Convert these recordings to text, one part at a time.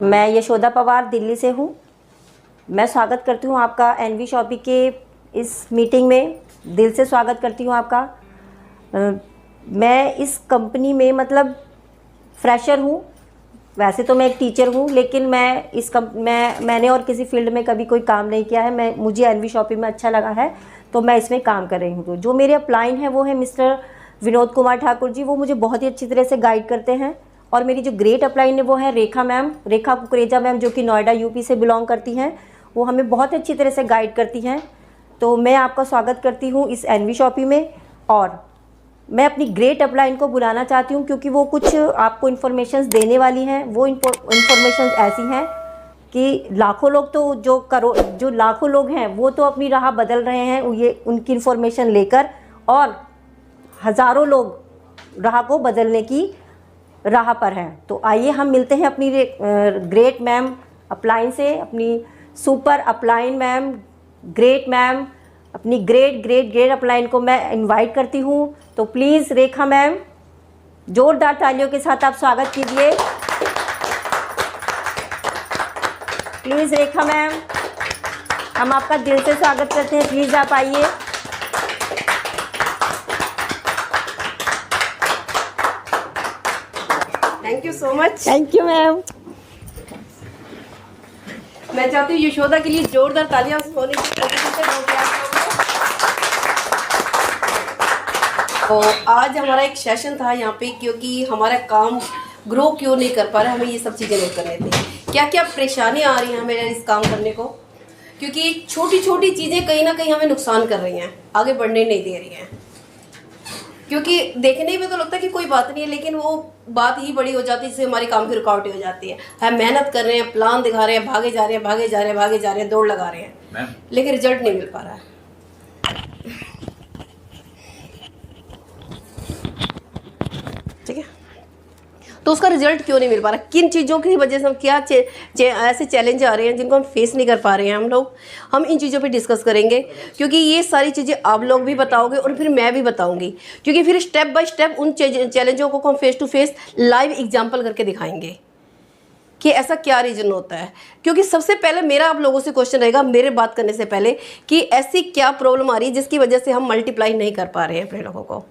मैं यशोदा पवार दिल्ली से हूँ। मैं स्वागत करती हूँ आपका एनवी शॉपी के इस मीटिंग में। दिल से स्वागत करती हूँ आपका। मैं इस कंपनी में मतलब फ्रेशर हूँ। वैसे तो मैं एक टीचर हूँ, लेकिन मैंने और किसी फील्ड में कभी कोई काम नहीं किया है। मुझे एनवी शॉपी में अच्छा लगा है तो मैं इसमें काम कर रही हूँ। तो जो मेरे अपलाइन है वो है मिस्टर विनोद कुमार ठाकुर जी। वो मुझे बहुत ही अच्छी तरह से गाइड करते हैं। और मेरी जो ग्रेट अपलाइन है वो है रेखा मैम, रेखा कुकरेजा मैम, जो कि नोएडा यूपी से बिलोंग करती हैं। वो हमें बहुत अच्छी तरह से गाइड करती हैं। तो मैं आपका स्वागत करती हूँ इस एनवी शॉपी में। और मैं अपनी ग्रेट अपलाइन को बुलाना चाहती हूँ क्योंकि वो कुछ आपको इन्फॉर्मेशंस देने वाली हैं। वो इन्फॉर्मेशंस ऐसी हैं कि लाखों लोग तो जो लाखों लोग हैं वो तो अपनी राह बदल रहे हैं ये उनकी इन्फॉर्मेशन लेकर, और हज़ारों लोग राह को बदलने की राह पर हैं। तो आइए हम मिलते हैं अपनी ग्रेट मैम अपलाइन से, अपनी super upline ma'am, great ma'am, अपनी ग्रेट अपलाइन को मैं इनवाइट करती हूँ। तो प्लीज़ रेखा मैम, जोरदार तालियों के साथ आप स्वागत कीजिए। प्लीज़ रेखा मैम, हम आपका दिल से स्वागत करते हैं। प्लीज़ आप आइए। Thank you so much. Thank you ma'am. मैं चाहती हूँ यशोदा के लिए जोरदार तालियां होने की तो आज हमारा एक सेशन था यहाँ पे, क्योंकि हमारा काम ग्रो क्यों नहीं कर पा रहा, हमें ये सब चीज़ें नोट करने थे। क्या क्या परेशानी आ रही हैं हमें इस काम करने को, क्योंकि छोटी छोटी चीज़ें कहीं ना कहीं हमें नुकसान कर रही हैं, आगे बढ़ने नहीं दे रही हैं। क्योंकि देखने में तो लगता है कि कोई बात नहीं है, लेकिन वो बात ही बड़ी हो जाती है जिससे हमारी काम की रुकावटें हो जाती है। हम मेहनत कर रहे हैं, प्लान दिखा रहे हैं, भागे जा रहे हैं, दौड़ लगा रहे हैं, लेकिन रिजल्ट नहीं मिल पा रहा है। ठीक है, तो उसका रिजल्ट क्यों नहीं मिल पा रहा, किन चीज़ों की वजह से हम क्या ऐसे चैलेंज आ रहे हैं जिनको हम फेस नहीं कर पा रहे हैं हम इन चीज़ों पे डिस्कस करेंगे। क्योंकि ये सारी चीज़ें आप लोग भी बताओगे और फिर मैं भी बताऊंगी, क्योंकि फिर स्टेप बाय स्टेप उन चैलेंजों को हम face to face live example करके दिखाएंगे कि ऐसा क्या रीज़न होता है। क्योंकि सबसे पहले मेरा आप लोगों से क्वेश्चन रहेगा मेरे बात करने से पहले कि ऐसी क्या प्रॉब्लम आ रही है जिसकी वजह से हम मल्टीप्लाई नहीं कर पा रहे हैं अपने लोगों को,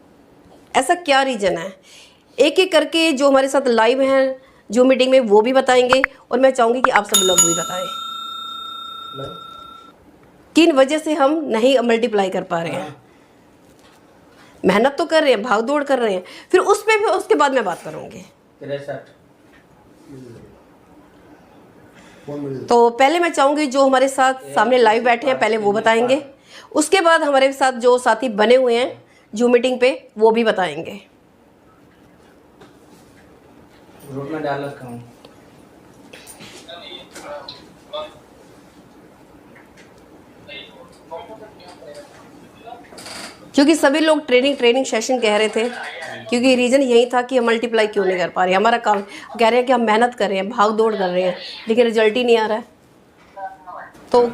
ऐसा क्या रीज़न है। एक एक करके जो हमारे साथ लाइव हैं जो मीटिंग में वो भी बताएंगे, और मैं चाहूँगी कि आप सब लोग भी बताएं किन वजह से हम नहीं मल्टीप्लाई कर पा रहे हैं। मेहनत तो कर रहे हैं, भाग दौड़ कर रहे हैं, फिर उसके बाद मैं बात करूँगी। तो पहले मैं चाहूँगी जो हमारे साथ सामने लाइव बैठे हैं पहले वो बताएंगे, उसके बाद हमारे साथ जो साथी बने हुए हैं जूम मीटिंग पे वो भी बताएंगे। ग्रुप में डाल रखा हूँ। क्योंकि सभी लोग ट्रेनिंग सेशन कह रहे थे, क्योंकि रीज़न यही था कि हम मल्टीप्लाई क्यों नहीं कर पा रहे। हमारा काम कह रहे हैं कि हम मेहनत कर रहे हैं, भाग दौड़ कर रहे हैं, लेकिन रिजल्ट ही नहीं आ रहा है। तो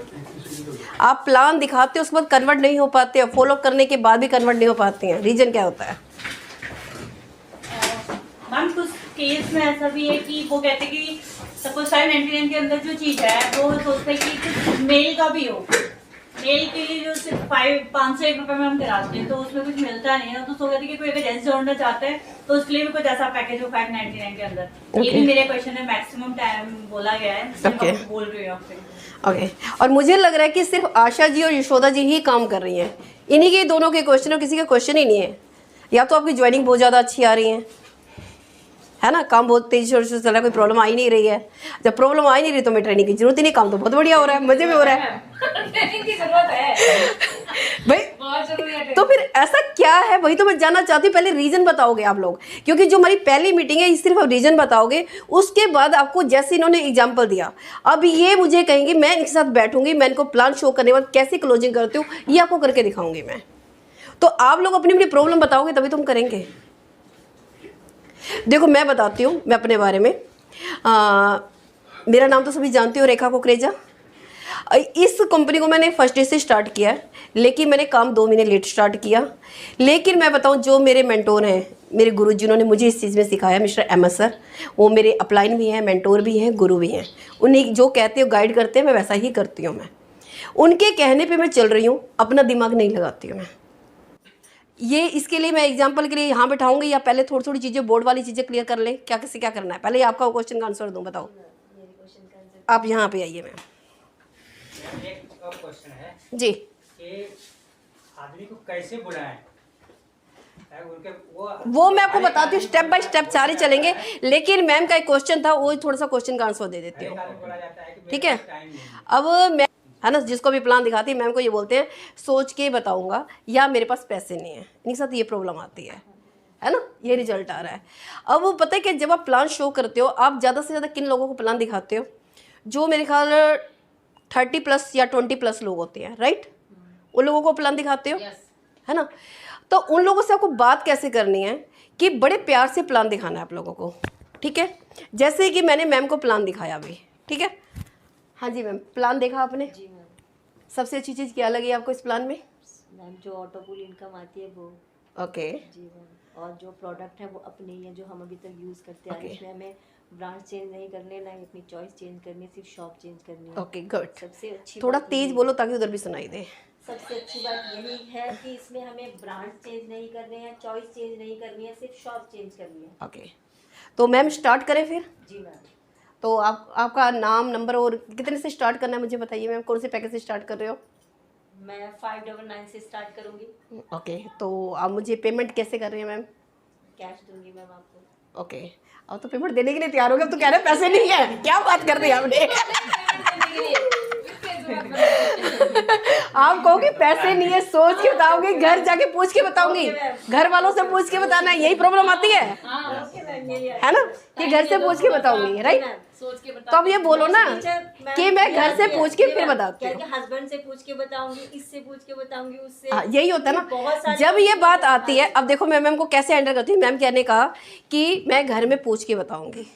आप प्लान दिखाते हो उसके बाद कन्वर्ट नहीं हो पाते, फॉलो करने के बाद भी कन्वर्ट नहीं हो पाते हैं। रीज़न क्या होता है मैम? कुछ केस में ऐसा भी है कि वो कहते हैं कि सपोज 599 के अंदर जो चीज़ है वो सोचते हैं कि कुछ मेल का भी हो, मेल के लिए जो सिर्फ 501 रुपये में हम कराते हैं तो उसमें कुछ मिलता नहीं है। तो कहते हैं कि कोई अगर एजेंसी जोड़ना चाहता है तो उसके लिए भी कुछ ऐसा पैकेज हो 599 के अंदर। ये भी मेरे क्वेश्चन है, मैक्सिमम टाइम बोला गया है, बोल रही हूँ आपसे। ओके। और मुझे लग रहा है कि सिर्फ आशा जी और यशोदा जी ही काम कर रही हैं, इन्हीं के दोनों के क्वेश्चन और किसी का क्वेश्चन ही नहीं है। या तो आपकी ज्वाइनिंग बहुत ज़्यादा अच्छी आ रही है ना, काम बहुत तेजी से चल रहा है, कोई प्रॉब्लम आ ही नहीं रही है। जब प्रॉब्लम आ ही नहीं रही तो मैं ट्रेनिंग की जरूरत ही नहीं, काम तो बहुत बढ़िया हो रहा है, मजे में हो रहा है। ट्रेनिंग की जरूरत है भाई, बहुत जरूरी है। तो फिर ऐसा क्या है वही तो मैं जानना चाहती हूँ। पहले रीज़न बताओगे आप लोग, क्योंकि जो हमारी पहली मीटिंग है सिर्फ आप रीज़न बताओगे, उसके बाद आपको जैसे इन्होंने एग्जाम्पल दिया अब ये मुझे कहेंगे, मैं इनके साथ बैठूंगी, मैं इनको प्लान शो करने के बाद कैसे क्लोजिंग करती हूँ ये आपको करके दिखाऊंगी मैं। तो आप लोग अपनी अपनी प्रॉब्लम बताओगे तभी तो हम करेंगे। देखो मैं बताती हूँ मैं अपने बारे में। मेरा नाम तो सभी जानते हो, रेखा कुकरेजा। इस कंपनी को मैंने फर्स्ट डे से स्टार्ट किया है, लेकिन मैंने काम 2 महीने लेट स्टार्ट किया। लेकिन मैं बताऊँ जो मेरे मेंटोर हैं, मेरे गुरु जिन्होंने मुझे इस चीज़ में सिखाया, मिस्टर एमएस सर, वो मेरे अपलाइन भी हैं, मेंटोर भी हैं, गुरु भी हैं। उन्हें जो कहते हो गाइड करते हैं, मैं वैसा ही करती हूँ। मैं उनके कहने पे मैं चल रही हूँ, अपना दिमाग नहीं लगाती हूँ मैं। ये इसके लिए मैं एग्जांपल के लिए यहाँ बैठाऊंगी, या पहले थोड़ी थोड़ी चीज़ें बोर्ड वाली चीज़ें क्लियर कर लें, क्या किसी क्या करना है? पहले आपका क्वेश्चन का आंसर दूँ, बताओ। आप यहाँ पे आइए मैम। एक और क्वेश्चन है जी, कि आदमी को कैसे बुलाएं? उनके वो मैं आपको बताती हूँ, स्टेप बाय स्टेप सारे चलेंगे, लेकिन मैम का एक क्वेश्चन था, वो थोड़ा सा क्वेश्चन का आंसर दे देती हूँ, ठीक है? अब मैं, है ना, जिसको भी प्लान दिखाती है मैम को ये बोलते हैं सोच के बताऊंगा, या मेरे पास पैसे नहीं है, इनके साथ ये प्रॉब्लम आती है ना, ये रिजल्ट आ रहा है। अब वो पता है कि जब आप प्लान शो करते हो, आप ज़्यादा से ज़्यादा किन लोगों को प्लान दिखाते हो? जो मेरे ख्याल 30+ या 20+ लोग होते हैं, राइट? उन लोगों को प्लान दिखाते हो, है ना? तो उन लोगों से आपको बात कैसे करनी है कि बड़े प्यार से प्लान दिखाना है आप लोगों को, ठीक है? जैसे कि मैंने मैम को प्लान दिखाया अभी, ठीक है? हाँ जी मैम, प्लान देखा आपने? जी मैम। सबसे अच्छी चीज़ क्या लगी आपको इस प्लान में? मैम जो ऑटो पुल इनकम आती है वो। ओके। जी मैम, और जो प्रोडक्ट है वो अपने ही है जो हम अभी तक यूज़ करते हैं। Okay. इसमें हमें ब्रांड चेंज नहीं करने, ना ही अपनी चॉइस चेंज करनी है, सिर्फ शॉप चेंज करनी है। Okay, good. सबसे अच्छी थोड़ा बात तेज यही बोलो ताकि उधर भी सुनाई दे। सबसे अच्छी बात यही है कि इसमें हमें ब्रांड चेंज नहीं करने हैं, चॉइस चेंज नहीं करनी है, सिर्फ शॉप चेंज करनी है। ओके, तो मैम स्टार्ट करें फिर? जी मैम। तो आपका नाम, नंबर और कितने से स्टार्ट करना है मुझे बताइए मैम, कौन से पैकेज से स्टार्ट कर रहे हो? मैं 599 से स्टार्ट करूँगी। ओके, तो आप मुझे पेमेंट कैसे कर रहे हैं मैम? कैश दूंगी मैम आपको। ओके, अब तो पेमेंट देने के लिए तैयार हो गए, अब तो कह रहे हैं पैसे नहीं है, क्या बात कर दी आपने? आप कहोगे पैसे नहीं है, सोच के बताओगे, घर जाके पूछ के बताऊंगी, घर वालों से पूछ के बताना, यही प्रॉब्लम आती है ना, कि घर से पूछ के बताऊंगी, राइट? सोच के तो अब ये बोलो ना कि मैं घर से पूछ के फिर बताती हूँ, हस्बैंड से पूछ के बताऊंगी, इससे पूछ के बताऊंगी, उससे। हाँ, यही होता है ना, जब ये बात आती है। अब देखो मैं मैम को कैसे हैंडल करती हूँ। मैम कहने कहा कि मैं घर में पूछ के बताऊंगी,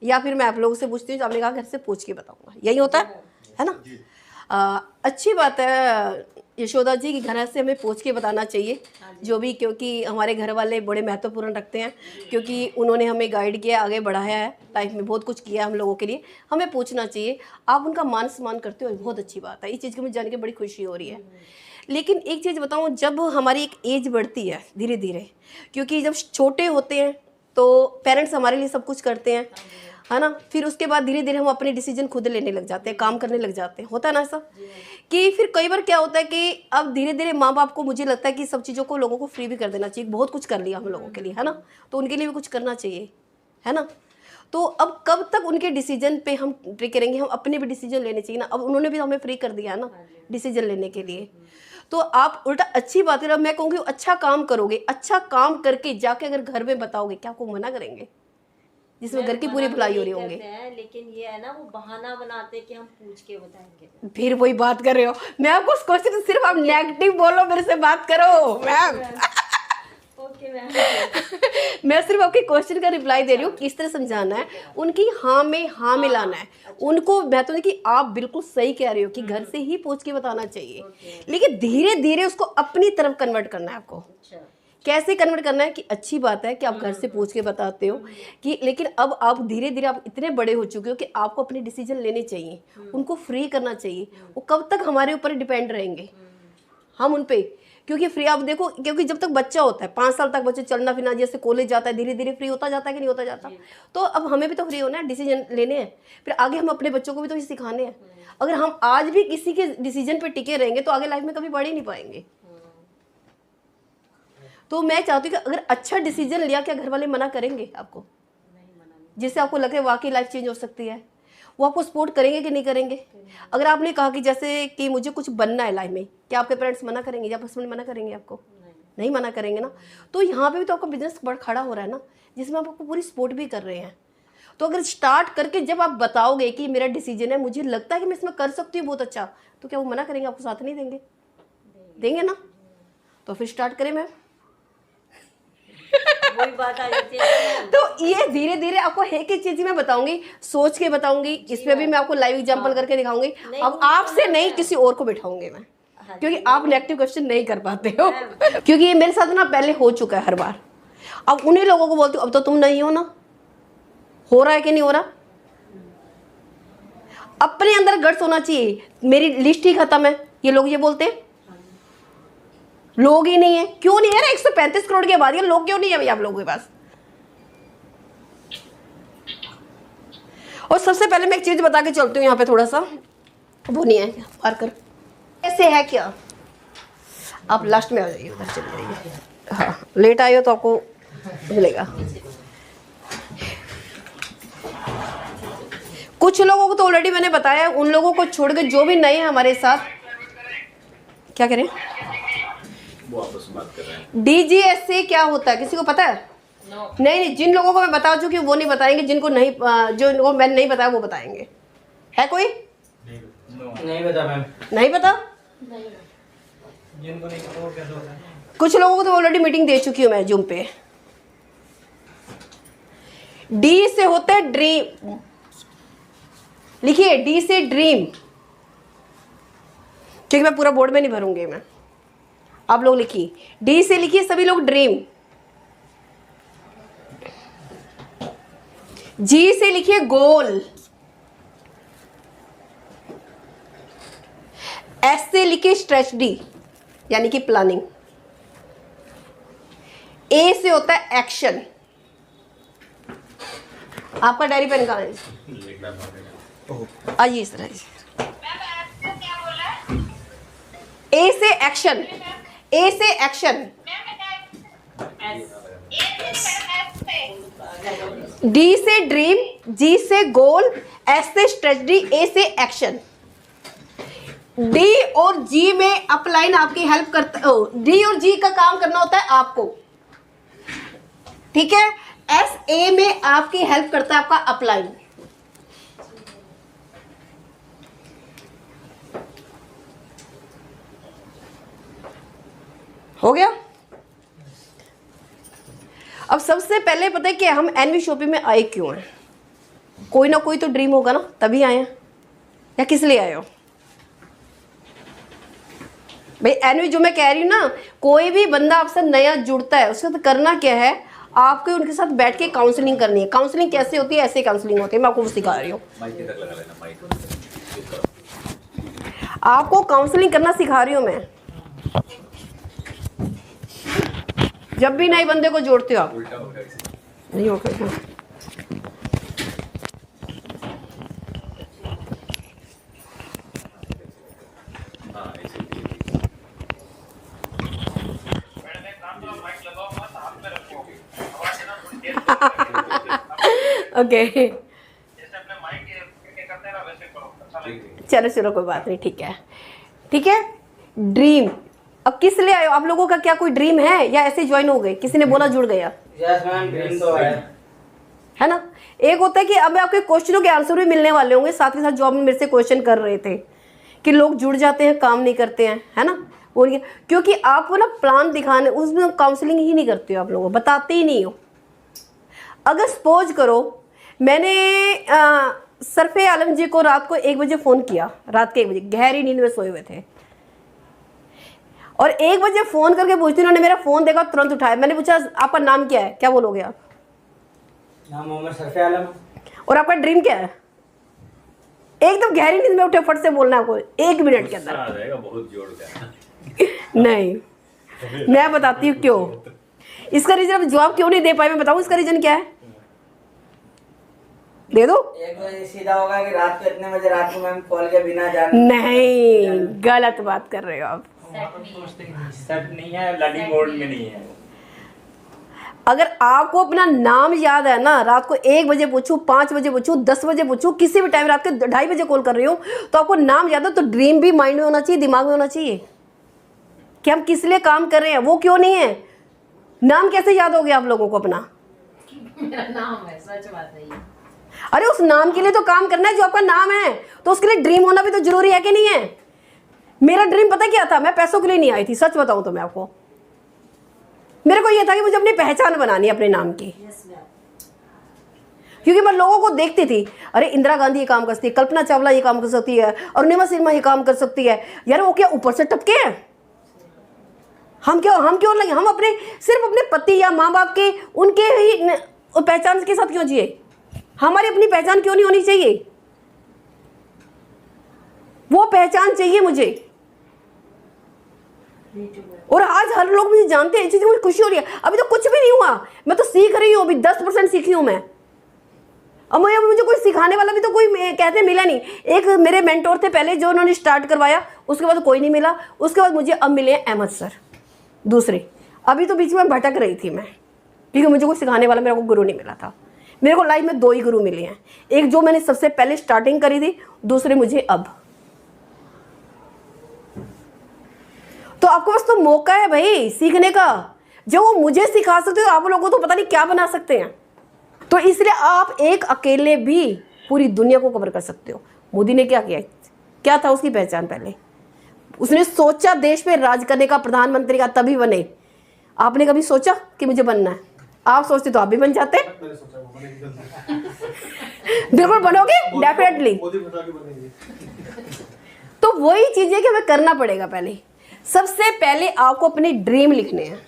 या फिर मैं आप लोगों से पूछती हूँ, आपने कहा घर से पूछ के बताऊंगा, यही होता है ना? अच्छी बात है यशोदा जी कि घर से हमें पूछ के बताना चाहिए जो भी, क्योंकि हमारे घर वाले बड़े महत्वपूर्ण रखते हैं, क्योंकि उन्होंने हमें गाइड किया, आगे बढ़ाया है, लाइफ में बहुत कुछ किया हम लोगों के लिए, हमें पूछना चाहिए। आप उनका मान सम्मान करते हो, बहुत अच्छी बात है, इस चीज़ की मुझे जान के बड़ी खुशी हो रही है। लेकिन एक चीज़ बताऊँ, जब हमारी एक एज बढ़ती है धीरे धीरे, क्योंकि जब छोटे होते हैं तो पेरेंट्स हमारे लिए सब कुछ करते हैं, है ना, फिर उसके बाद धीरे धीरे हम अपने डिसीजन खुद लेने लग जाते हैं, काम करने लग जाते हैं, होता है ना ऐसा? कि फिर कई बार क्या होता है कि अब धीरे धीरे माँ बाप को, मुझे लगता है कि सब चीज़ों को लोगों को फ्री भी कर देना चाहिए, बहुत कुछ कर लिया हम लोगों के लिए, है ना, तो उनके लिए भी कुछ करना चाहिए, है ना? तो अब कब तक उनके डिसीजन पे हम टिके रहेंगे? हम अपने भी डिसीजन लेने चाहिए ना, अब उन्होंने भी हमें फ्री कर दिया है ना डिसीजन लेने के लिए। तो आप उल्टा अच्छी बात है, मैं कहूँगी अच्छा काम करोगे, अच्छा काम करके जाके अगर घर में बताओगे, क्या आपको मना करेंगे? जिसमें घर की पूरी भलाई हो रही होंगे। लेकिन ये है ना, वो बहाना बनाते कि हम पूछ के बताएंगे। फिर वही बात कर रहे हो, मैं आपको उस क्वेश्चन सिर्फ आप नेगेटिव बोलो, मेरे से बात करो मैम। Okay ma'am. मैं सिर्फ आपके क्वेश्चन का रिप्लाई दे रही हूँ, किस तरह समझाना है, उनकी हाँ में हाँ मिलाना है। उनको मैं तो नहीं कि आप बिल्कुल सही कह रहे हो कि घर से ही पूछ के बताना चाहिए, लेकिन धीरे धीरे उसको अपनी तरफ कन्वर्ट करना है आपको। कैसे कन्वर्ट करना है कि अच्छी बात है कि आप घर से पूछ के बताते हो कि, लेकिन अब आप धीरे धीरे आप इतने बड़े हो चुके हो कि आपको अपने डिसीजन लेने चाहिए, उनको फ्री करना चाहिए। वो कब तक हमारे ऊपर डिपेंड रहेंगे हम उन पे, क्योंकि फ्री आप देखो, क्योंकि जब तक बच्चा होता है 5 साल तक बच्चा चलना फिरना, जैसे कॉलेज जाता है धीरे धीरे फ्री होता जाता है कि नहीं होता जाता, तो अब हमें भी तो फ्री होना है, डिसीजन लेने हैं, फिर आगे हम अपने बच्चों को भी तो ये सिखाने हैं। अगर हम आज भी किसी के डिसीजन पे टिके रहेंगे तो आगे लाइफ में कभी बढ़ ही नहीं पाएंगे। तो मैं चाहती हूँ कि अगर अच्छा डिसीजन लिया, क्या घर वाले मना करेंगे आपको? जिससे आपको लगे वाकई लाइफ चेंज हो सकती है, वो आपको सपोर्ट करेंगे कि नहीं करेंगे? अगर आपने कहा कि जैसे कि मुझे कुछ बनना है लाइफ में, क्या आपके पेरेंट्स मना करेंगे या हस्बैंड मना करेंगे आपको? नहीं मना करेंगे ना। तो यहाँ पे भी तो आपका बिजनेस बड़ा खड़ा हो रहा है ना, जिसमें आप आपको पूरी सपोर्ट भी कर रहे हैं। तो अगर स्टार्ट करके जब आप बताओगे कि मेरा डिसीजन है, मुझे लगता है कि मैं इसमें कर सकती हूँ बहुत अच्छा, तो क्या वो मना करेंगे? आपको साथ नहीं देंगे? देंगे ना। तो फिर स्टार्ट करें मैम। वही बात आ जाती है। तो ये धीरे धीरे आपको एक एक चीज मैं बताऊंगी, सोच के बताऊंगी, इसमें भी मैं आपको लाइव एग्जांपल करके दिखाऊंगी। अब आपसे नहीं किसी और को बिठाऊंगी मैं, क्योंकि आप नेगेटिव क्वेश्चन नहीं कर पाते हो, क्योंकि ये मेरे साथ ना पहले हो चुका है हर बार। अब उन्हीं लोगों को बोलती हूँ अब तो तुम नहीं हो ना, हो रहा है कि नहीं हो रहा। अपने अंदर गट्स होना चाहिए, मेरी लिस्ट ही खत्म है, ये लोग ये बोलते हैं लोग ही नहीं है। क्यों नहीं है ना, 135 करोड़ की आबादी है, लोग क्यों नहीं है भाई आप लोगों के पास। और सबसे पहले मैं एक चीज बता के चलती हूँ यहाँ पे, थोड़ा सा वो नहीं है पार कर, ऐसे है क्या, आप लास्ट में आ जाइए, उधर चले जाइए। हाँ लेट आए हो तो आपको मिलेगा। कुछ लोगों को तो ऑलरेडी मैंने बताया, उन लोगों को छोड़ के जो भी नए हैं हमारे साथ, क्या करें, वो आपस में बात कर रहे हैं। डीजीएससी क्या होता है किसी को पता है? नहीं, जिन लोगों को मैं बता चुकी हूँ वो नहीं बताएंगे, जिनको नहीं जो मैंने नहीं बताया वो बताएंगे। है कोई? नहीं पता मैम। नहीं पता? जिनको नहीं पता वो कैसे होता है? कुछ लोगों को तो ऑलरेडी मीटिंग दे चुकी हूँ मैं जूम पे। डी से होता है ड्रीम, लिखिए डी से ड्रीम, क्योंकि मैं पूरा बोर्ड में नहीं भरूंगी मैं, आप लोग लिखिए डी से, लिखिए सभी लोग ड्रीम। जी से लिखिए गोल, एस से लिखिए स्ट्रेटजी यानी कि प्लानिंग, ए से होता है एक्शन। आपका डायरी पेन कहाँ है? आइए इस तरह। ए से एक्शन, ए से एक्शन, डी से ड्रीम, जी से गोल, एस से स्ट्रेटजी, ए से एक्शन। डी और जी में अपलाइन आपकी हेल्प करता, डी और जी का काम करना होता है आपको, ठीक है। एस ए में आपकी हेल्प करता है आपका अपलाइन। हो गया। अब सबसे पहले पता है कि हम एनवी शॉपिंग में आए क्यों हैं? कोई ना कोई तो ड्रीम होगा ना, तभी आए हैं, या किस लिए आए हो भाई? एनवी जो मैं कह रही हूँ ना, कोई भी बंदा आपसे नया जुड़ता है उसके साथ करना क्या है, आपको उनके साथ बैठ के काउंसलिंग करनी है। काउंसलिंग कैसे होती है? ऐसे काउंसलिंग होती है, मैं आपको वो सिखा रही हूँ। आपको काउंसलिंग करना सिखा रही हूँ मैं। जब भी नए बंदे को जोड़ते हो आप, नहीं हो गया ओके चलो चलो कोई बात नहीं, ठीक है ठीक है। ड्रीम, अब किस लिए आए हो? आप लोगों का क्या कोई ड्रीम है या ऐसे ज्वाइन हो गए? किसी ने बोला जुड़ गया? यस मैम, ड्रीम तो है ना। एक होता है कि अब आपके क्वेश्चनों के आंसर भी मिलने वाले होंगे, साथ ही साथ जो आप मेरे से क्वेश्चन कर रहे थे कि लोग जुड़ जाते हैं काम नहीं करते हैं, है ना। और क्योंकि आपको ना प्लान दिखाने, उसमें काउंसलिंग ही नहीं करते हो, आप लोगों बताते ही नहीं हो। अगर सपोज करो मैंने सरफे आलम जी को रात को 1 बजे फ़ोन किया, रात के 1 बजे गहरी नींद में सोए हुए थे, और 1 बजे फ़ोन करके पूछती, उन्होंने मेरा फ़ोन देखा तुरंत उठाया। मैंने पूछा आपका नाम क्या है? क्या बोलोगे आप? नाम मोहम्मद सरफे आलम। और आपका ड्रीम क्या है? एकदम गहरी नींद में उठे फट से बोलना आपको 1 मिनट के अंदर। बहुत जोड़ का नहीं, मैं बताती हूँ क्यों। इसका रीजन, अब जवाब क्यों नहीं दे पाई मैं बताऊँ इसका रीजन क्या है? दे दो। एक बजे सीधा होगा कि रात को इतने बजे रात को मैम कॉल के बिना जाने। नहीं, गलत बात कर रहे हो आप। सेट नहीं है, लर्निंग मोड में नहीं है। अगर आपको अपना नाम याद है ना, रात को 1 बजे पूछूं, 5 बजे पूछूं, 10 बजे पूछूं, किसी भी टाइम रात के 2:30 बजे कॉल कर रही हूँ, तो आपको नाम याद है, तो ड्रीम भी माइंड में होना चाहिए, दिमाग में होना चाहिए कि हम किस लिए काम कर रहे हैं। वो क्यों नहीं है? नाम कैसे याद हो गया आप लोगों को अपना? मेरा नाम है, सच बात है ये। अरे उस नाम के लिए तो काम करना है जो आपका नाम है, तो उसके लिए ड्रीम होना भी तो जरूरी है कि नहीं है? मेरा ड्रीम पता क्या था? मैं पैसों के लिए नहीं आई थी, सच बताऊं तो मैं आपको। मेरे को यह था कि मुझे अपनी पहचान बनानी है अपने नाम की, क्योंकि मैं लोगों को देखती थी, अरे इंदिरा गांधी ये काम कर सकती है, कल्पना चावला ये काम कर सकती है, अरुणिमा सिन्हा ये काम कर सकती है, यार वो क्या ऊपर से टपके हैं? हम क्यों लगे, हम अपने सिर्फ अपने पति या माँ बाप के उनके ही पहचान के साथ क्यों जिए? हमारी अपनी पहचान क्यों नहीं होनी चाहिए? वो पहचान चाहिए मुझे। और आज हर लोग मुझे जानते हैं, चीजें मुझे खुशी हो रही है। अभी तो कुछ भी नहीं हुआ, मैं तो सीख रही हूँ, अभी 10% सीखी हूँ मैं। अब मुझे कोई सिखाने वाला भी तो कोई कहते मिला नहीं। एक मेरे मेंटोर थे पहले जो उन्होंने स्टार्ट करवाया, उसके बाद कोई नहीं मिला। उसके बाद मुझे अब मिले अहमद सर दूसरे। अभी तो बीच में भटक रही थी मैं, क्योंकि मुझे कोई सिखाने वाला, मेरे को गुरु नहीं मिला था। मेरे को लाइफ में 2 ही गुरु मिले हैं, एक जो मैंने सबसे पहले स्टार्टिंग करी थी, दूसरे मुझे अब। तो आपको बस तो मौका है भाई सीखने का। जो वो मुझे सिखा सकते हो, आप लोगों को तो पता नहीं क्या बना सकते हैं। तो इसलिए आप एक अकेले भी पूरी दुनिया को कवर कर सकते हो। मोदी ने क्या किया, क्या था उसकी पहचान? पहले उसने सोचा देश पे राज करने का, प्रधानमंत्री का, तभी बने। आपने कभी सोचा कि मुझे बनना है? आप सोचते तो आप भी बन जाते। बिल्कुल बनोगे, डेफिनेटली। तो वही चीज है कि हमें करना पड़ेगा। पहले सबसे पहले आपको अपने ड्रीम लिखने हैं।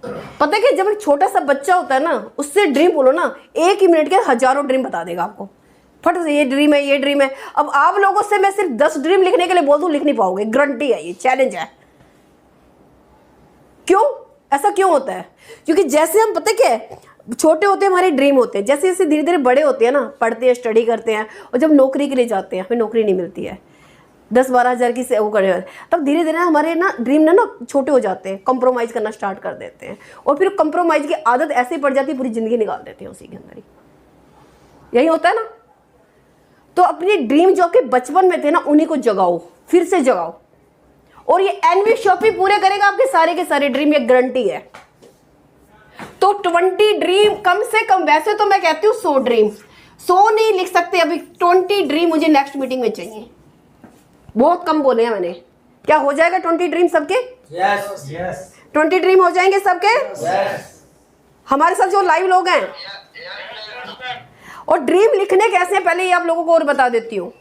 पता है कि जब एक छोटा सा बच्चा होता है ना, उससे ड्रीम बोलो ना, 1 ही मिनट के हजारों ड्रीम बता देगा आपको, फट से। ये ड्रीम है, ये ड्रीम है। अब आप लोगों से मैं सिर्फ 10 ड्रीम लिखने के लिए बोल दूं, लिख नहीं पाओगे, गारंटी है, ये चैलेंज है। क्यों ऐसा क्यों होता है? क्योंकि जैसे हम, पता क्या है, छोटे होते हैं हमारे ड्रीम होते हैं, जैसे जैसे धीरे धीरे बड़े होते हैं ना, पढ़ते हैं, स्टडी करते हैं, और जब नौकरी के लिए जाते हैं, हमें नौकरी नहीं मिलती है, 10-12 हज़ार की वो करे, तब धीरे धीरे हमारे ना ड्रीम ना छोटे हो जाते हैं, कंप्रोमाइज़ करना स्टार्ट कर देते हैं। और फिर कंप्रोमाइज़ की आदत ऐसे ही पड़ जाती है, पूरी ज़िंदगी निकाल देते हैं उसी के अंदर ही। यही होता है ना। तो अपने ड्रीम जो आपके बचपन में थे ना, उन्हीं को जगाओ, फिर से जगाओ। और ये एनवी शॉपी पूरे करेगा आपके सारे के सारे ड्रीम, ये गारंटी है। तो 20 ड्रीम कम से कम, वैसे तो मैं कहती हूँ 100 ड्रीम, 100 नहीं लिख सकते अभी, 20 ड्रीम मुझे नेक्स्ट मीटिंग में चाहिए। बहुत कम बोले हैं मैंने। क्या हो जाएगा 20 ड्रीम सबके? यस यस 20 ड्रीम हो जाएंगे सबके? यस। हमारे साथ जो लाइव लोग हैं। और ड्रीम लिखने कैसे हैं, पहले ये आप लोगों को और बता देती हूँ।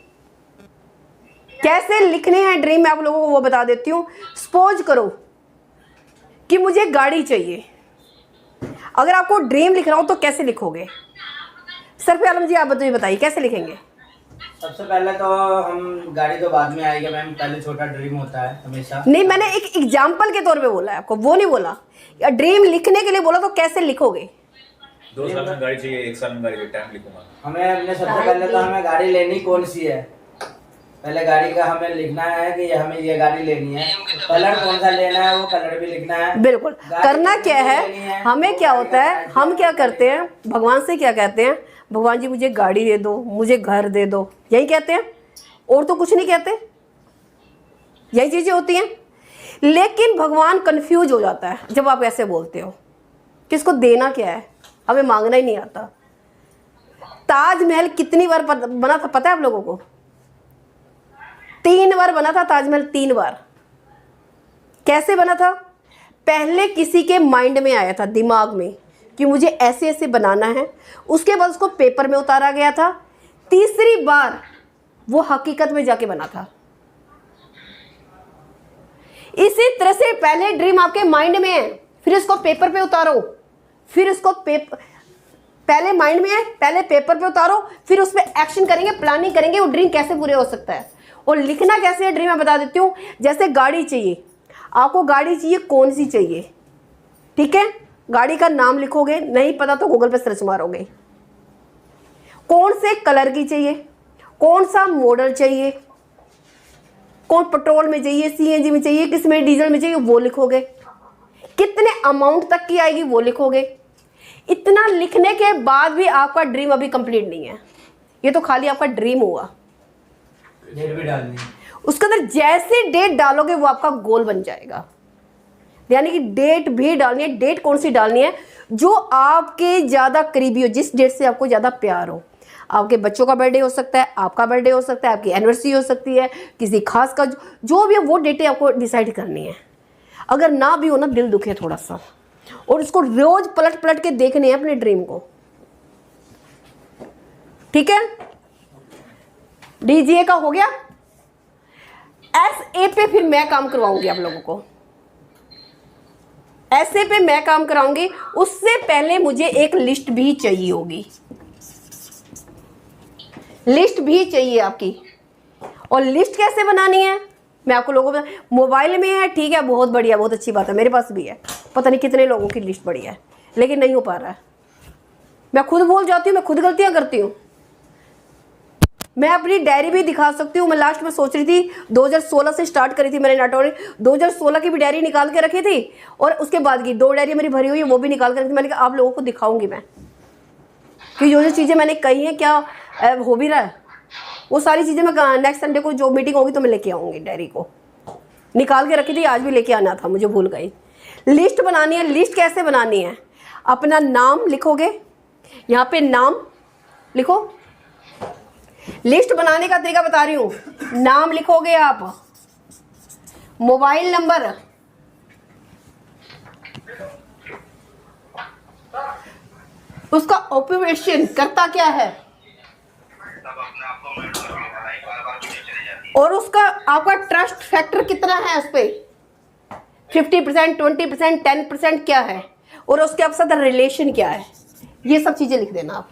कैसे लिखने हैं ड्रीम, मैं आप लोगों को वो बता देती हूँ। सपोज करो कि मुझे गाड़ी चाहिए। अगर आपको ड्रीम लिखना हो तो कैसे लिखोगे? सरफी आलम जी आप बताइए कैसे लिखेंगे? सबसे पहले तो हम, गाड़ी तो बाद में आएगी मैम, पहले छोटा ड्रीम होता है हमेशा। नहीं, मैंने एक एग्जाम्पल के तौर पे बोला है आपको, वो नहीं बोला। या ड्रीम लिखने के लिए बोला, तो कैसे लिखोगे? 2 साल में गाड़ी चाहिए, 1 साल में गाड़ी चाहिए, टाइम लिखूंगा। हमें अपने सबसे पहले तो हमें गाड़ी लेनी कौन सी है, पहले गाड़ी का हमें लिखना है कि हमें ये गाड़ी लेनी है। कलर कौन सा लेना है, वो कलर भी लिखना है। बिल्कुल। करना क्या है, हमें क्या होता है, हम क्या करते हैं, भगवान से क्या कहते हैं, भगवान जी मुझे गाड़ी दे दो, मुझे घर दे दो, यही कहते हैं, और तो कुछ नहीं कहते। यही चीजें होती हैं। लेकिन भगवान कंफ्यूज हो जाता है जब आप ऐसे बोलते हो, किसको देना क्या है, हमें मांगना ही नहीं आता। ताजमहल कितनी बार बना था पता है आप लोगों को? 3 बार बना था ताजमहल, 3 बार। कैसे बना था? पहले किसी के माइंड में आया था, दिमाग में, कि मुझे ऐसे ऐसे बनाना है। उसके बाद उसको पेपर में उतारा गया था। तीसरी बार वो हकीकत में जाके बना था। इसी तरह से पहले ड्रीम आपके माइंड में है, फिर इसको पेपर पे उतारो, फिर इसको पहले माइंड में है, पहले पेपर पे उतारो, फिर उस पर एक्शन करेंगे, प्लानिंग करेंगे, वो ड्रीम कैसे पूरे हो सकता है। और लिखना कैसे है ड्रीम मैं बता देती हूँ। जैसे गाड़ी चाहिए, आपको गाड़ी चाहिए, कौन सी चाहिए, ठीक है, गाड़ी का नाम लिखोगे, नहीं पता तो गूगल पे सर्च मारोगे। कौन से कलर की चाहिए, कौन सा मॉडल चाहिए, कौन पेट्रोल में चाहिए, सीएनजी में चाहिए, किस में डीजल में चाहिए, वो लिखोगे। कितने अमाउंट तक की आएगी वो लिखोगे। इतना लिखने के बाद भी आपका ड्रीम अभी कंप्लीट नहीं है, ये तो खाली आपका ड्रीम हुआ। डेट भी डालनी, उसके अंदर जैसे डेट डालोगे वो आपका गोल बन जाएगा। यानी कि डेट भी डालनी है। डेट कौन सी डालनी है? जो आपके ज़्यादा करीबी हो, जिस डेट से आपको ज़्यादा प्यार हो। आपके बच्चों का बर्थडे हो सकता है, आपका बर्थडे हो सकता है, आपकी एनिवर्सरी हो सकती है, किसी खास का, जो भी है वो डेटें आपको डिसाइड करनी है। अगर ना भी हो ना, दिल दुखे थोड़ा सा, और इसको रोज पलट पलट के देखने हैं अपने ड्रीम को, ठीक है। DGA का हो गया। SA पे फिर मैं काम करवाऊंगी आप लोगों को। ऐसे पे मैं काम कराऊंगी, उससे पहले मुझे एक लिस्ट भी चाहिए होगी, लिस्ट भी चाहिए आपकी। और लिस्ट कैसे बनानी है मैं आपको लोगों को मोबाइल में है, ठीक है, बहुत बढ़िया, बहुत अच्छी बात है, मेरे पास भी है, पता नहीं कितने लोगों की लिस्ट बढ़िया है, लेकिन नहीं हो पा रहा है। मैं खुद भूल जाती हूँ, मैं खुद गलतियां करती हूँ। मैं अपनी डायरी भी दिखा सकती हूँ। मैं लास्ट में सोच रही थी 2016 से स्टार्ट करी थी मैंने नाटोरी, 2016 की भी डायरी निकाल के रखी थी और उसके बाद की 2 डायरी मेरी भरी हुई है, वो भी निकाल के रखी थी। मैंने कहा आप लोगों को दिखाऊंगी मैं कि जो चीज़ें मैंने कही हैं क्या हो भी रहा है। वो सारी चीज़ें मैं नेक्स्ट संडे को जो मीटिंग होगी तो मैं लेके आऊँगी, डायरी को निकाल के रखी थी, आज भी लेके आना था, मुझे भूल गई। लिस्ट बनानी है। लिस्ट कैसे बनानी है? अपना नाम लिखोगे, यहाँ पे नाम लिखो। लिस्ट बनाने का तरीका बता रही हूँ। नाम लिखोगे आप, मोबाइल नंबर, उसका ऑक्यूपेशन करता क्या है, और उसका आपका ट्रस्ट फैक्टर कितना है उस पर, 50%, 20%, 10% क्या है, और उसके आपके साथ रिलेशन क्या है, ये सब चीज़ें लिख देना आप।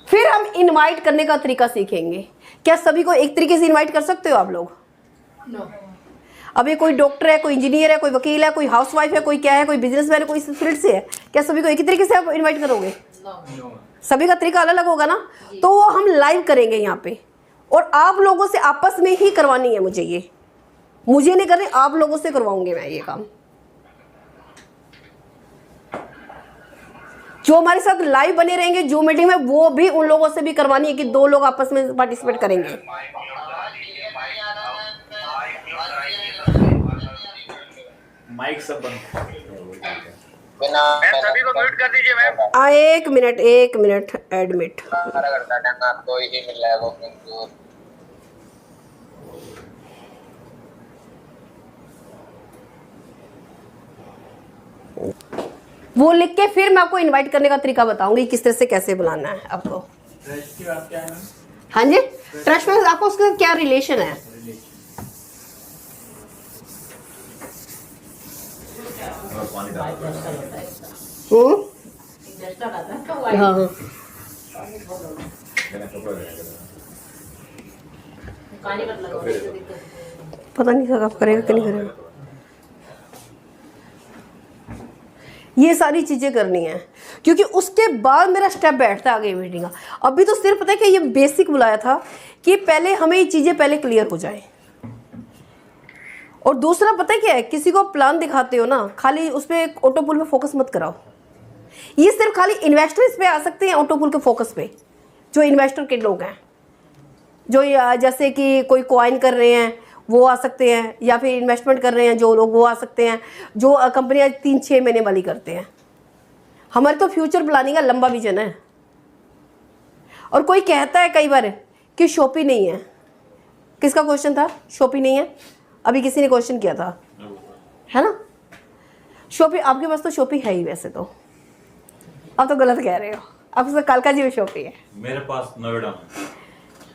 फिर हम इनवाइट करने का तरीका सीखेंगे। क्या सभी को एक तरीके से इनवाइट कर सकते हो आप लोग? नो। अभी कोई डॉक्टर है, कोई इंजीनियर है, कोई वकील है, कोई हाउसवाइफ है, कोई क्या है, कोई बिजनेसमैन है, कोई इस फील्ड से है, क्या सभी को एक ही तरीके से आप इन्वाइट करोगे? सभी का तरीका अलग अलग होगा ना। तो वो हम लाइव करेंगे यहाँ पे, और आप लोगों से आपस में ही करवानी है मुझे, ये मुझे नहीं करनी, आप लोगों से करवाऊंगी मैं ये काम। जो हमारे साथ लाइव बने रहेंगे जो मीटिंग में, वो भी उन लोगों से भी करवानी है कि 2 लोग आपस में पार्टिसिपेट करेंगे। माइक सब बंद। मैम सभी को म्यूट कर दीजिए मैम। 1 minute admit. आपको ही मिल रहा है वो लिख के फिर मैं आपको इनवाइट करने का तरीका बताऊंगी किस तरह से कैसे बुलाना है आपको। ट्रस्ट की बात क्या है? हाँ जी, ट्रस्ट में आपको उसका क्या रिलेशन है? पानी डाल हाँ हाँ, पता नहीं सर आप करेगा कि नहीं करेगा। ये सारी चीज़ें करनी है, क्योंकि उसके बाद मेरा स्टेप बैठता है आगे मीटिंग का। अभी तो सिर्फ पता है कि ये बेसिक बुलाया था कि पहले हमें ये चीज़ें पहले क्लियर हो जाए। और दूसरा पता है क्या है, किसी को प्लान दिखाते हो ना, खाली उस पर ऑटो पुल पे फोकस मत कराओ। ये सिर्फ खाली इन्वेस्टर इस पे आ सकते हैं, ऑटो पुल के फोकस पे, जो इन्वेस्टर के लोग हैं, जो जैसे कि कोई कॉइन कर रहे हैं वो आ सकते हैं, या फिर इन्वेस्टमेंट कर रहे हैं जो लोग वो आ सकते हैं, जो कंपनियां 3-6 महीने वाली करते हैं। हमारे तो फ्यूचर प्लानिंग का लंबा विजन है। और कोई कहता है कई बार कि शॉपी नहीं है। किसका क्वेश्चन था? शॉपी नहीं है, अभी किसी ने क्वेश्चन किया था, है ना? शॉपी आपके पास तो शॉपी है ही वैसे तो, आप तो गलत कह रहे हो, आपके कालका जी में शॉपी है। मेरे पास नोएडा में।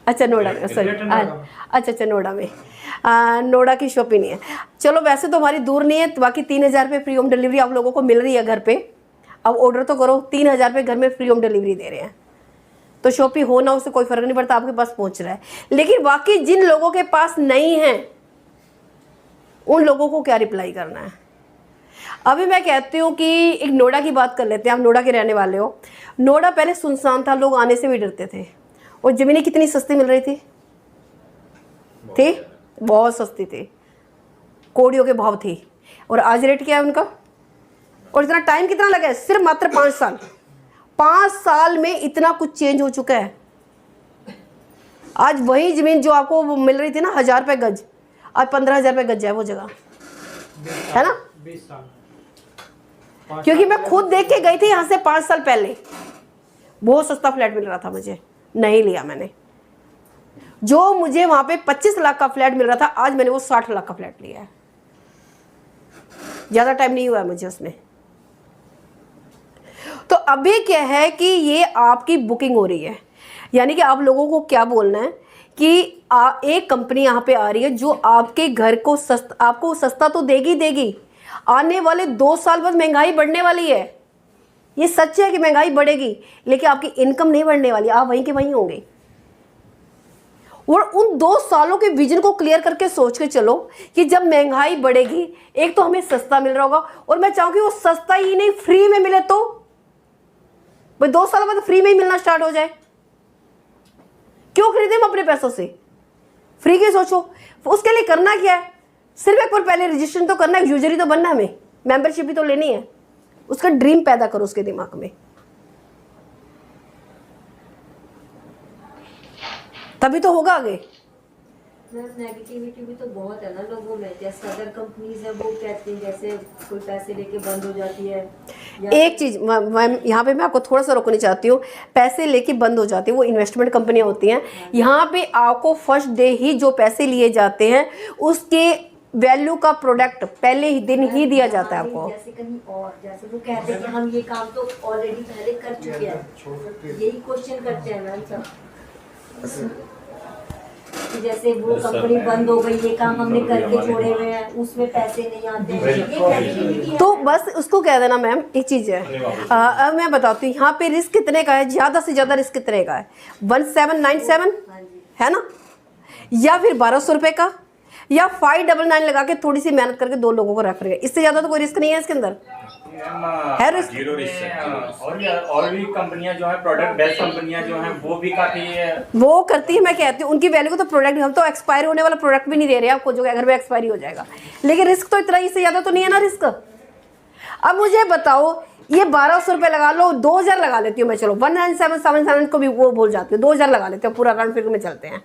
अच्छा नोएडा में, सॉरी, अच्छा नोएडा में, नोएडा की शॉपी नहीं है। चलो वैसे तो हमारी दूर नहीं है, तो बाकी 3000 रुपये फ्री होम डिलीवरी आप लोगों को मिल रही है घर पे। अब ऑर्डर तो करो, 3000 रुपये घर में फ्री होम डिलीवरी दे रहे हैं, तो शॉपी हो ना उससे कोई फ़र्क नहीं पड़ता, आपके पास पहुंच रहा है। लेकिन बाकी जिन लोगों के पास नहीं है उन लोगों को क्या रिप्लाई करना है? अभी मैं कहती हूँ कि एक नोएडा की बात कर लेते हैं। आप नोएडा के रहने वाले हो। नोएडा पहले सुनसान था, लोग आने से भी डरते थे, और ज़मीनें कितनी सस्ती मिल रही थी बहुत सस्ती थी, कोड़ियों के भाव थी। और आज रेट क्या है उनका? और इतना टाइम कितना लगा है? सिर्फ मात्र 5 साल। 5 साल में इतना कुछ चेंज हो चुका है। आज वही ज़मीन जो आपको मिल रही थी ना 1000 रुपये गज, आज 15,000 रुपये गज है वो जगह, है ना? 20 साल। क्योंकि मैं खुद देख के गई थी यहाँ से 5 साल पहले, बहुत सस्ता फ्लैट मिल रहा था, मुझे नहीं लिया मैंने। जो मुझे वहाँ पे 25 लाख का फ्लैट मिल रहा था, आज मैंने वो 60 लाख का फ्लैट लिया है। ज़्यादा टाइम नहीं हुआ है मुझे उसमें। तो अभी क्या है कि ये आपकी बुकिंग हो रही है, यानी कि आप लोगों को क्या बोलना है कि एक कंपनी यहाँ पे आ रही है जो आपके घर को आपको सस्ता तो देगी, आने वाले 2 साल बाद महंगाई बढ़ने वाली है। ये सच है कि महंगाई बढ़ेगी, लेकिन आपकी इनकम नहीं बढ़ने वाली, आप वहीं के वहीं होंगे। और उन 2 सालों के विजन को क्लियर करके सोच के चलो कि जब महंगाई बढ़ेगी, एक तो हमें सस्ता मिल रहा होगा, और मैं चाहूंगी वो सस्ता ही नहीं फ्री में मिले। तो भाई 2 साल बाद फ्री में ही मिलना स्टार्ट हो जाए, क्यों खरीदे हम अपने पैसों से? फ्री की सोचो। उसके लिए करना क्या है? सिर्फ एक बार पहले रजिस्ट्रेशन तो करना है, यूजर ही तो बनना है, हमें मेंबरशिप भी तो लेनी है। उसका ड्रीम पैदा करो उसके दिमाग में, तभी तो होगा आगे। नेगेटिविटी भी तो बहुत है ना लोगों में। जैसे अदर कंपनीज है वो कहती हैं जैसे कोई पैसे लेके बंद हो जाती है। एक चीज मैम यहाँ पे मैं आपको थोड़ा सा रोकना चाहती हूँ, पैसे लेके बंद हो जाती है वो इन्वेस्टमेंट कंपनियां होती हैं। यहाँ पे आपको फर्स्ट डे ही जो पैसे लिए जाते हैं उसके वैल्यू का प्रोडक्ट पहले ही दिन ही दिया जाता है आपको। जैसे कहीं और जैसे वो कहते हैं कि हम ये काम तो ऑलरेडी पहले कर चुके हैं, यही क्वेश्चन करते हैं मैम सब कि जैसे वो कंपनी बंद हो गई, ये काम हमने करके छोड़े हुए हैं, उसमें पैसे नहीं आते हैं, ये नेगेटिविटी है। तो बस उसको कह देना मैम। एक चीज है, अब मैं बताती हूँ यहाँ पे रिस्क कितने का है, ज्यादा से ज्यादा रिस्क कितने का है? 1797 है ना, या फिर 1200 रुपए का, या 599 लगा के थोड़ी सी मेहनत करके 2 लोगों को रेफर किया। इससे ज्यादा तो कोई रिस्क नहीं है इसके अंदर, है रिस्क। Zero risk. और भी कंपनियां जो है प्रोडक्ट बेस्ट कंपनियां जो हैं वो भी काफी वो करती है। मैं कहती हूँ उनकी वैल्यू को तो प्रोडक्ट, हम तो एक्सपायर होने वाला प्रोडक्ट भी नहीं दे रहे हैं आपको जो घर में एक्सपायरी हो जाएगा, लेकिन रिस्क तो इतना, इससे ज्यादा तो नहीं है ना रिस्क। अब मुझे बताओ, ये 1200 रुपये लगा लो, 2000 लगा लेती हूँ मैं, चलो 19777 को भी वो भूल जाती हूँ, 2000 लगा लेते हो, पूरा राउंड फिगर में चलते हैं।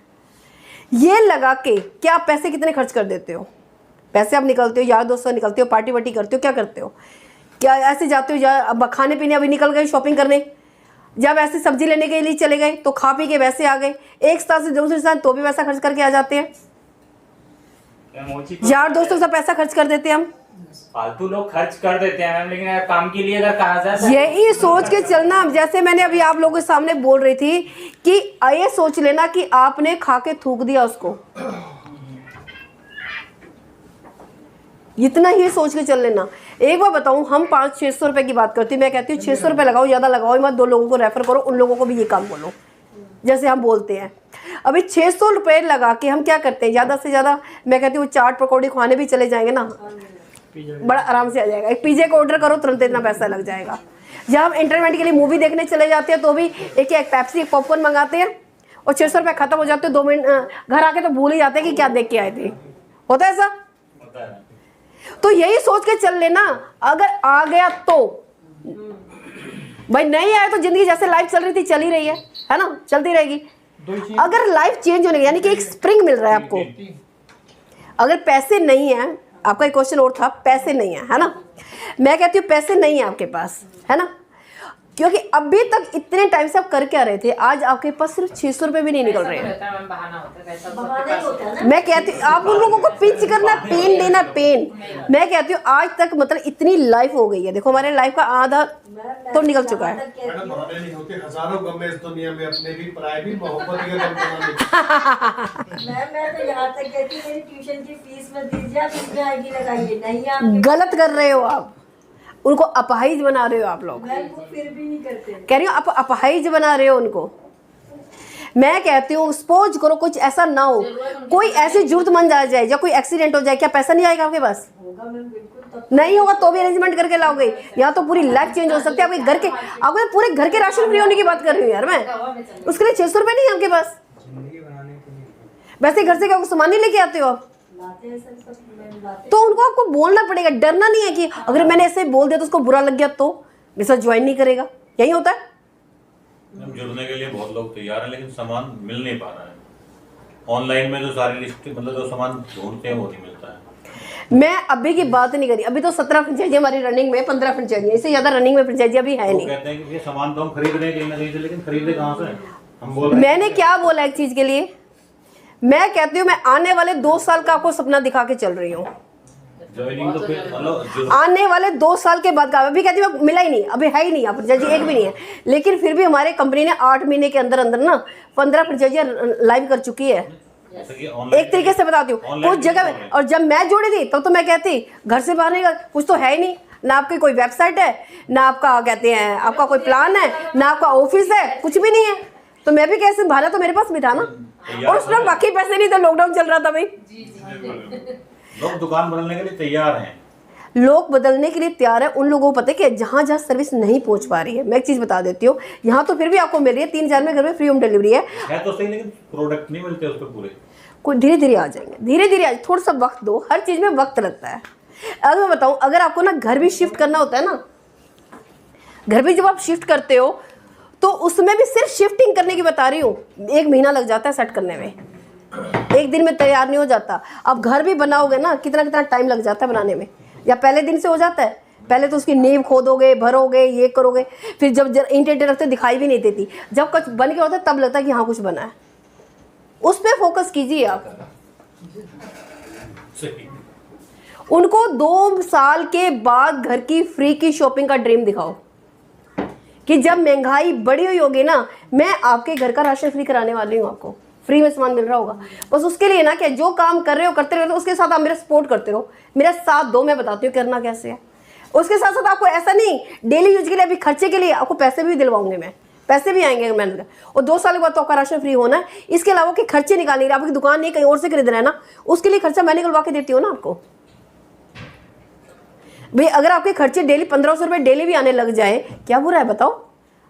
ये लगा के क्या आप पैसे कितने खर्च कर देते हो? पैसे आप निकलते हो, यार दोस्तों निकलते हो, पार्टी वार्टी करते हो, क्या करते हो? क्या ऐसे जाते हो, अब खाने पीने अभी निकल गए शॉपिंग करने, जब ऐसे सब्जी लेने के लिए चले गए तो खा पी के वैसे आ गए, एक स्थान से दूसरे स्थान तो भी पैसा खर्च करके आ जाते हैं। यार दोस्तों से पैसा खर्च कर देते हैं हम, फालतू लोग खर्च कर देते हैं मैम, लेकिन यार काम के लिए अगर कहा जाए यही सोच के चलना। जैसे मैंने अभी आप लोगों के सामने बोल रही थी कि ये सोच लेना कि आपने खा के थूक दिया उसको, इतना ही सोच के चल लेना। एक बार बताऊं, हम 500-600 रुपए की बात करती हूँ, मैं कहती हूँ 600 रुपए लगाओ, ज़्यादा लगाओ मत, 2 लोगों को रेफर करो, उन लोगों को भी ये काम बोलो जैसे हम बोलते हैं। अभी 600 रुपए लगा के हम क्या करते हैं, ज़्यादा से ज़्यादा मैं कहती हूँ चाट पकौड़ी खाने भी चले जाएंगे ना, बड़ा आराम से आ जाएगा। एक पिज़्ज़ा का ऑर्डर करो, तुरंत इतना पैसा लग जाएगा। जब हम इंटरनेट के लिए मूवी देखने चले जाते हैं तो भी एक पेप्सी एक पॉपकॉर्न मंगाते हैं और 600 रुपये खत्म हो जाते हैं, 2 मिनट घर आके तो भूल ही जाते हैं कि क्या देख के आए थे। होता है ऐसा? तो यही सोच के चल लेना, अगर आ गया तो भाई, नहीं आया तो जिंदगी जैसे लाइफ चल रही थी चल ही रही है ना, चलती रहेगी। अगर लाइफ चेंज होने यानी कि एक स्प्रिंग मिल रहा है आपको, अगर पैसे नहीं है, आपका एक क्वेश्चन और था, पैसे नहीं है ना, मैं कहती हूँ पैसे नहीं है आपके पास, है ना, क्योंकि अभी तक इतने टाइम से आप कर क्या रहे थे, आज आपके पास सिर्फ 600 रुपए भी नहीं निकल रहे हैं। मैं कहती हूँ आप उन लोगों को पिंच करना, पेन देना, पेन। मैं कहती हूँ आज तक मतलब इतनी लाइफ हो गई है, देखो हमारे लाइफ का आधा तो निकल चुका है। मैडम बहाने नहीं होते, हजारों गम है इस दुनिया में, अपने भी पराए भी, मोहब्बत के गम मैं तो यहाँ तक कहती हूँ मेरी ट्यूशन की फीस मत दीजिए, आप इसमें आईडी लगाइए, नहीं आप गलत कर रहे हो, आप उनको अपाहिज बना रहे हो आप लोग। फिर भी नहीं करते, कह रही हूँ आप अपाहिज बना रहे हो उनको। मैं कहती हूँ सपोज करो कुछ ऐसा ना हो, कोई ऐसी जरूरतमंद आ जाए या कोई एक्सीडेंट हो जाए, क्या पैसा नहीं आएगा आपके पास? नहीं होगा तो भी अरेंजमेंट करके लाओगे, यहाँ तो पूरी लाइफ चेंज हो सकती है आपके घर के। आपको पूरे घर के राशन फ्री होने की बात कर रही हूँ यार मैं, उसके लिए 600 रुपये नहीं है आपके पास। वैसे घर से क्या सामान नहीं लेके आते हो आप, तो उनको आपको बोलना पड़ेगा, डरना नहीं है कि अगर मैंने ऐसे बोल दिया तो उसको बुरा लग गया तो मेरे साथ ज्वाइन नहीं करेगा। यही होता है। जुड़ने के लिए बहुत लोग तैयार हैं, लेकिन सामान मिल नहीं पा रहा है। ऑनलाइन में जो सारी लिस्ट मतलब जो सामान ढूंढते हैं वो नहीं मिलता है। मैं अभी की बात नहीं करी, अभी तो 17 फ्रेंचाइजी हमारी रनिंग में, 15 फ्रेंचाइजी, इससे ज्यादा रनिंग में फ्रेंचाइजी अभी है नहीं। कहते हैं कि ये सामान तो हम खरीद रहे हैं कहीं ना कहीं से, लेकिन खरीदे कहाँ से? हम बोल रहे मैंने क्या बोला एक चीज के लिए, मैं कहती हूँ मैं आने वाले 2 साल का आपको सपना दिखा के चल रही हूँ। ज्वाइनिंग तो फिर मतलब आने वाले 2 साल के बाद का, अभी कहती हूँ मिला ही नहीं, अभी है ही नहीं यहाँ फ्रेंचाइजी एक भी नहीं है, लेकिन फिर भी हमारे कंपनी ने 8 महीने के अंदर अंदर ना 15 फ्रेंचाइजी लाइव कर चुकी है। जैसे कि ऑनलाइन एक तरीके से बताती हूँ ऑनलाइन कुछ जगह में। और जब मैं जोड़ी थी तब तो मैं कहती घर से बाहर नहीं, कुछ तो है ही नहीं, ना आपकी कोई वेबसाइट है, ना आपका कहते हैं आपका कोई प्लान है, ना आपका ऑफिस है, कुछ भी नहीं है। तो मैं भी कैसे भाड़ा तो मेरे पास भी था ना, और उस टाइम बाकी पैसे नहीं थे, लॉकडाउन चल रहा था भाई। लोग दुकान बदलने के लिए तैयार हैं। लोग बदलने के लिए तैयार है। उन लोगों को पता है कि जहाँ जहाँ सर्विस नहीं पहुँच पा रही है, मैं एक चीज़ बता देती हूँ, यहाँ तो फिर भी आपको मिल रही है, 3,000 में घर में फ्री होम डिलीवरी है तो सही, लेकिन प्रोडक्ट नहीं मिलते उस पर पूरे। कोई धीरे धीरे आ जाएंगे, धीरे धीरे आ, थोड़ा सा वक्त दो, हर चीज़ में वक्त लगता है। अगर मैं बताऊँ, अगर आपको ना घर भी शिफ्ट करना होता है ना, घर भी जब आप शिफ्ट करते हो तो उसमें भी सिर्फ शिफ्टिंग करने की बता रही हूँ, 1 महीना लग जाता है सेट करने में, 1 दिन में तैयार नहीं हो जाता। अब घर भी बनाओगे ना, कितना कितना टाइम लग जाता है बनाने में, या पहले दिन से हो जाता है, पहले तो उसकी नींव खोदोगे, भरोगे, ये करोगे, फिर जब ईंटें रखते दिखाई भी नहीं देती, जब कुछ बन के होता है तब लगता है कि हाँ कुछ बना है। उस पर फोकस कीजिए आप। उनको 2 साल के बाद घर की फ्री की शॉपिंग का ड्रीम दिखाओ कि जब महंगाई बढ़ी हुई होगी ना, मैं आपके घर का राशन फ्री कराने वाली हूँ, आपको फ्री में सामान मिल रहा होगा। बस उसके लिए ना कि जो काम कर रहे हो करते रहो, उसके साथ आप मेरा सपोर्ट करते रहो, मेरा साथ दो, मैं बताती हूँ करना कैसे है। उसके साथ साथ आपको ऐसा नहीं डेली यूज के लिए, अभी खर्चे के लिए आपको पैसे भी दिलवाऊंगे मैं, पैसे भी आएंगे मैंने, और 2 साल के बाद तो आपका राशन फ्री होना है। इसके अलावा कि खर्चे निकालने के लिए, आपकी दुकान नहीं कहीं और से खरीदना है ना, उसके लिए खर्चा मैं निकलवा के देती हूँ ना आपको। भाई अगर आपके खर्चे डेली 1500 रुपये डेली भी आने लग जाए, क्या बुरा है बताओ?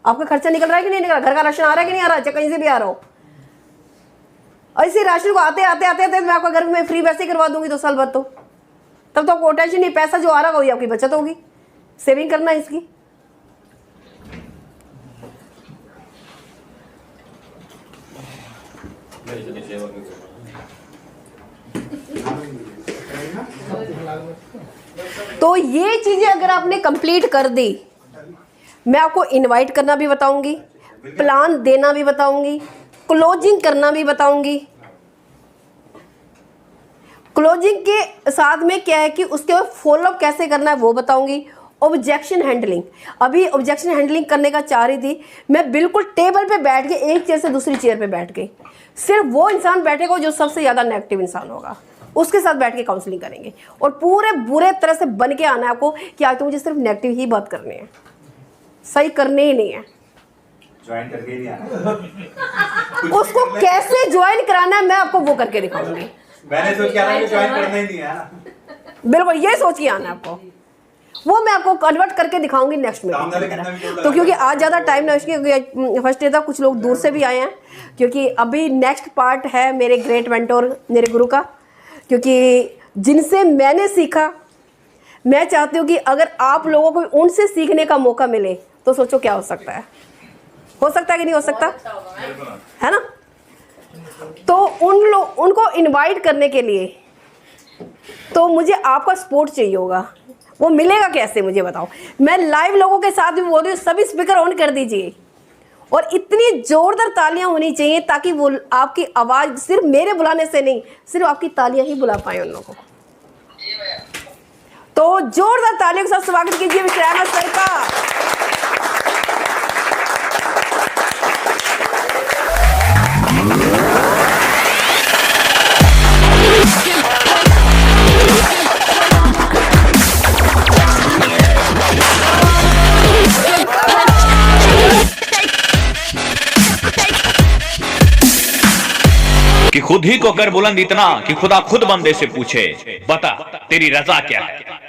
आपका खर्चा निकल रहा है कि नहीं निकल रहा, घर का राशन आ रहा है कि नहीं आ रहा है, चाहे कहीं से भी आ रहा हो। और इसी राशन को आते आते आते आते मैं आपका घर में फ्री वैसे ही करवा दूंगी 2 साल बाद, तो तब तो आपको टेंशन नहीं, पैसा जो आ रहा होगा वही आपकी बचत होगी, सेविंग करना है इसकी। तो ये चीजें अगर आपने कंप्लीट कर दी, मैं आपको इनवाइट करना भी बताऊंगी, प्लान देना भी बताऊंगी, क्लोजिंग करना भी बताऊंगी। क्लोजिंग के साथ में क्या है कि उसके बाद फॉलोअप कैसे करना है वो बताऊंगी। ऑब्जेक्शन हैंडलिंग, अभी ऑब्जेक्शन हैंडलिंग करने का चाह रही थी मैं, बिल्कुल टेबल पे बैठ के एक चेयर से दूसरी चेयर पे बैठ गई, सिर्फ वो इंसान बैठेगा जो सबसे ज़्यादा नेगेटिव इंसान होगा, उसके साथ बैठ के काउंसलिंग करेंगे, और पूरे बुरे तरह से बन के आना है आपको कि आज तो मुझे सिर्फ नेगेटिव ही बात करनी है, सही करने ही नहीं है। ज्वाइन करके नहीं आना। उसको कैसे ज्वाइन कराना है मैं आपको वो करके दिखाऊंगी। मैंने सोच के आना कि ज्वाइन करना ही नहीं है ना। बिल्कुल ये सोच के आना है आपको, वो मैं आपको कन्वर्ट करके दिखाऊंगी नेक्स्ट मीटिंग। तो क्योंकि आज ज़्यादा टाइम ना, क्योंकि फर्स्ट डे था, कुछ लोग दूर से भी आए हैं, क्योंकि अभी नेक्स्ट पार्ट है मेरे ग्रेट मेंटोर, मेरे गुरु का, क्योंकि जिनसे मैंने सीखा, मैं चाहती हूँ कि अगर आप लोगों को उनसे सीखने का मौका मिले तो सोचो क्या हो सकता है कि नहीं हो सकता है ना। तो उनको इनवाइट करने के लिए तो मुझे आपका सपोर्ट चाहिए होगा, वो मिलेगा कैसे मुझे बताओ। मैं लाइव लोगों के साथ भी बोल रही हूँ, सभी स्पीकर ऑन कर दीजिए, और इतनी जोरदार तालियां होनी चाहिए ताकि वो आपकी आवाज़ सिर्फ मेरे बुलाने से नहीं, सिर्फ आपकी तालियां ही बुला पाए उन लोगों को। तो जोरदार तालियों के साथ स्वागत कीजिए मिस्टर अहमद सर का। कि खुद ही को कर बुलंद इतना कि खुदा खुद बंदे से पूछे, बता तेरी रजा क्या है।